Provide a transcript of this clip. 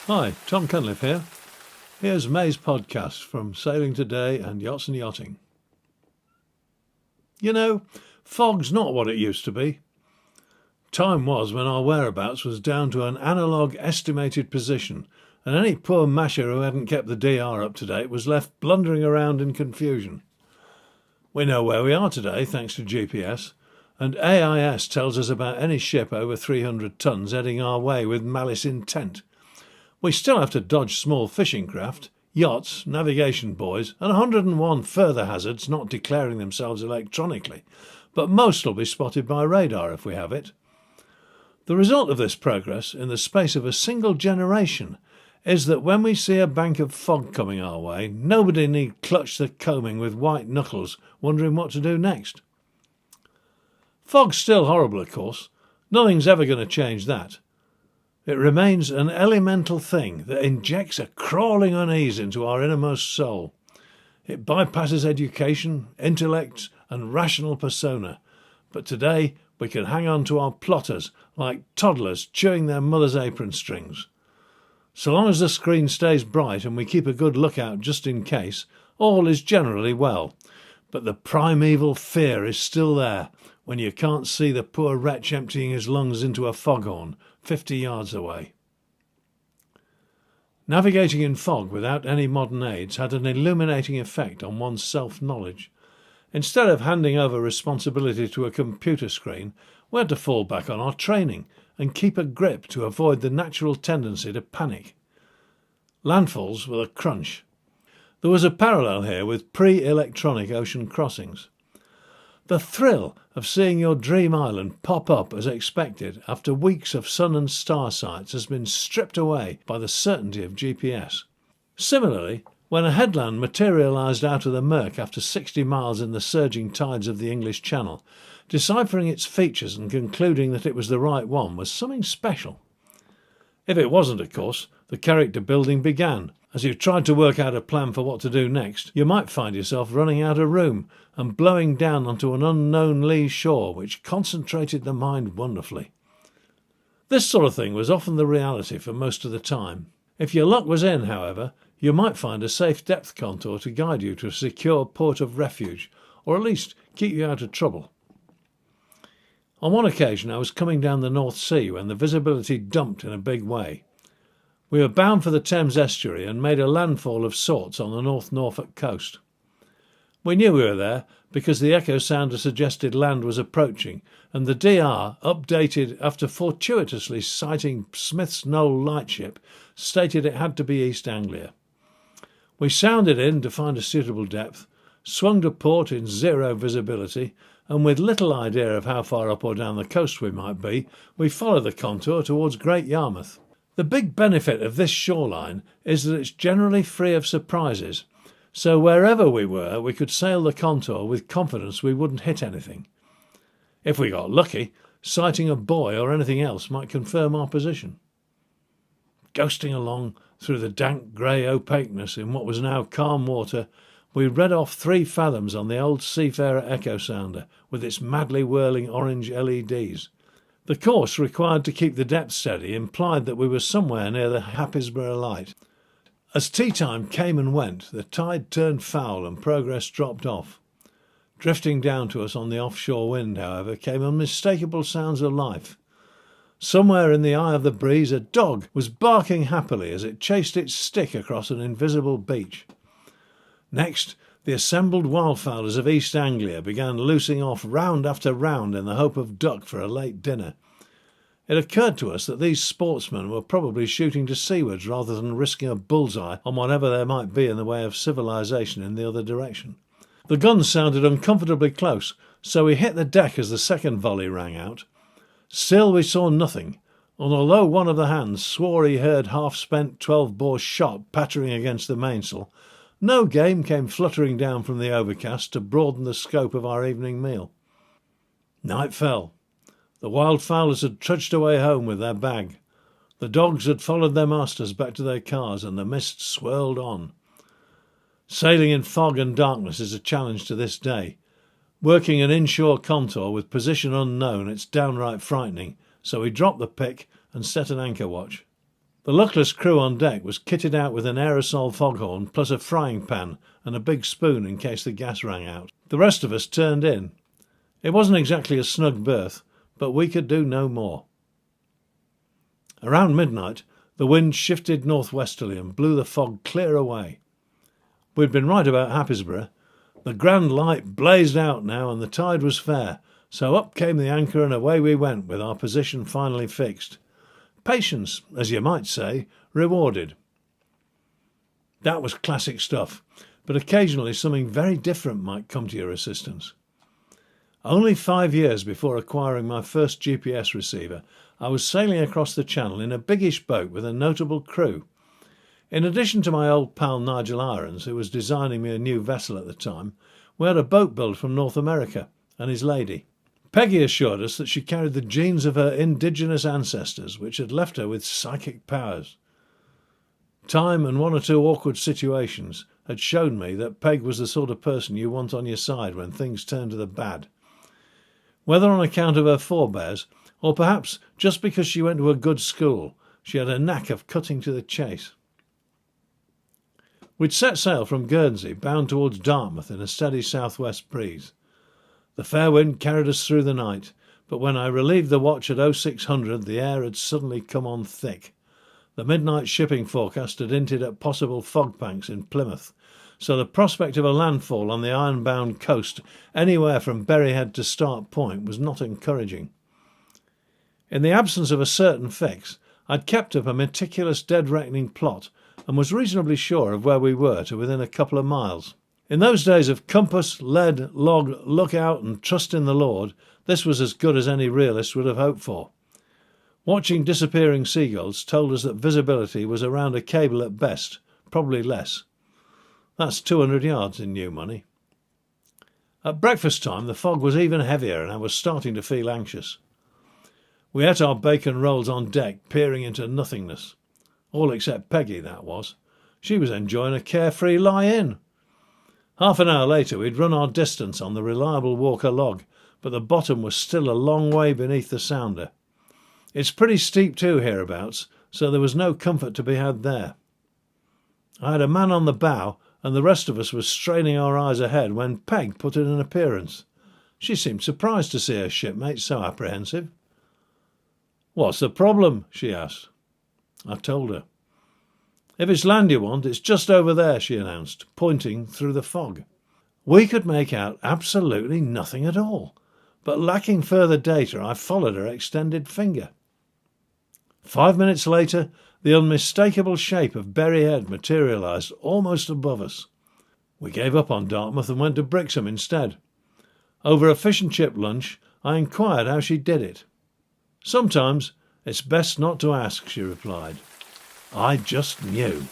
Hi, Tom Cunliffe here. Here's May's podcast from Sailing Today and Yachts and Yachting. You know, fog's not what it used to be. Time was when our whereabouts was down to an analogue estimated position, and any poor masher who hadn't kept the DR up to date was left blundering around in confusion. We know where we are today thanks to GPS, and AIS tells us about any ship over 300 tons heading our way with malice intent. We still have to dodge small fishing craft, yachts, navigation buoys, and 101 further hazards not declaring themselves electronically, but most will be spotted by radar if we have it. The result of this progress in the space of a single generation is that when we see a bank of fog coming our way, nobody need clutch the coaming with white knuckles, wondering what to do next. Fog's still horrible, of course. Nothing's ever going to change that. It remains an elemental thing that injects a crawling unease into our innermost soul. It bypasses education, intellect, and rational persona. But today we can hang on to our plotters like toddlers chewing their mother's apron strings. So long as the screen stays bright and we keep a good lookout just in case, all is generally well. But the primeval fear is still there when you can't see the poor wretch emptying his lungs into a foghorn 50 yards away. Navigating in fog without any modern aids had an illuminating effect on one's self-knowledge. Instead of handing over responsibility to a computer screen, we had to fall back on our training and keep a grip to avoid the natural tendency to panic. Landfalls were a crunch. There was a parallel here with pre-electronic ocean crossings. The thrill of seeing your dream island pop up as expected after weeks of sun and star sights has been stripped away by the certainty of GPS. Similarly, when a headland materialised out of the murk after 60 miles in the surging tides of the English Channel, deciphering its features and concluding that it was the right one was something special. If it wasn't, of course, the character building began. As you tried to work out a plan for what to do next, you might find yourself running out of room and blowing down onto an unknown lee shore which concentrated the mind wonderfully. This sort of thing was often the reality for most of the time. If your luck was in, however, you might find a safe depth contour to guide you to a secure port of refuge, or at least keep you out of trouble. On one occasion I was coming down the North Sea when the visibility dumped in a big way. We were bound for the Thames estuary and made a landfall of sorts on the North Norfolk coast. We knew we were there because the echo sounder suggested land was approaching, and the DR, updated after fortuitously sighting Smith's Knoll lightship, stated it had to be East Anglia. We sounded in to find a suitable depth, swung to port in zero visibility, and with little idea of how far up or down the coast we might be, we followed the contour towards Great Yarmouth. The big benefit of this shoreline is that it's generally free of surprises, so wherever we were we could sail the contour with confidence we wouldn't hit anything. If we got lucky, sighting a buoy or anything else might confirm our position. Ghosting along through the dank grey opaqueness in what was now calm water, we read off 3 fathoms on the old Seafarer echo sounder with its madly whirling orange LEDs. The course required to keep the depth steady implied that we were somewhere near the Happisburgh light. As tea time came and went, the tide turned foul and progress dropped off. Drifting down to us on the offshore wind, however, came unmistakable sounds of life. Somewhere in the eye of the breeze a dog was barking happily as it chased its stick across an invisible beach. Next, the assembled wildfowlers of East Anglia began loosing off round after round in the hope of duck for a late dinner. It occurred to us that these sportsmen were probably shooting to seawards rather than risking a bullseye on whatever there might be in the way of civilization in the other direction. The guns sounded uncomfortably close, so we hit the deck as the second volley rang out. Still we saw nothing, and although one of the hands swore he heard half-spent 12-bore shot pattering against the mainsail, no game came fluttering down from the overcast to broaden the scope of our evening meal. Night fell. The wildfowlers had trudged away home with their bag. The dogs had followed their masters back to their cars, and the mist swirled on. Sailing in fog and darkness is a challenge to this day. Working an inshore contour with position unknown, it's downright frightening, so we dropped the pick and set an anchor watch. The luckless crew on deck was kitted out with an aerosol foghorn plus a frying pan and a big spoon in case the gas rang out. The rest of us turned in. It wasn't exactly a snug berth, but we could do no more. Around midnight, the wind shifted northwesterly and blew the fog clear away. We'd been right about Happisburgh. The grand light blazed out now and the tide was fair, so up came the anchor and away we went with our position finally fixed. Patience, as you might say, rewarded. That was classic stuff, but occasionally something very different might come to your assistance. Only 5 years before acquiring my first GPS receiver, I was sailing across the channel in a biggish boat with a notable crew. In addition to my old pal Nigel Irons, who was designing me a new vessel at the time, we had a boat build from North America and his lady. Peggy assured us that she carried the genes of her indigenous ancestors, which had left her with psychic powers. Time and one or two awkward situations had shown me that Peg was the sort of person you want on your side when things turn to the bad. Whether on account of her forebears, or perhaps just because she went to a good school, she had a knack of cutting to the chase. We'd set sail from Guernsey, bound towards Dartmouth in a steady southwest breeze. The fair wind carried us through the night, but when I relieved the watch at 0600 the air had suddenly come on thick. The midnight shipping forecast had hinted at possible fog banks in Plymouth, so the prospect of a landfall on the iron-bound coast anywhere from Berryhead to Start Point was not encouraging. In the absence of a certain fix, I'd kept up a meticulous dead-reckoning plot and was reasonably sure of where we were to within a couple of miles. In those days of compass, lead, log, look out and trust in the Lord, this was as good as any realist would have hoped for. Watching disappearing seagulls told us that visibility was around a cable at best, probably less. That's 200 yards in new money. At breakfast time the fog was even heavier and I was starting to feel anxious. We ate our bacon rolls on deck, peering into nothingness. All except Peggy, that was. She was enjoying a carefree lie-in. Half an hour later we'd run our distance on the reliable Walker log, but the bottom was still a long way beneath the sounder. It's pretty steep too hereabouts, so there was no comfort to be had there. I had a man on the bow, and the rest of us were straining our eyes ahead when Peg put in an appearance. She seemed surprised to see her shipmate so apprehensive. "What's the problem?" she asked. I told her. "If it's land you want, it's just over there," she announced, pointing through the fog. We could make out absolutely nothing at all, but lacking further data, I followed her extended finger. 5 minutes later, the unmistakable shape of Berryhead materialised almost above us. We gave up on Dartmouth and went to Brixham instead. Over a fish and chip lunch, I inquired how she did it. "Sometimes it's best not to ask," she replied. I just knew.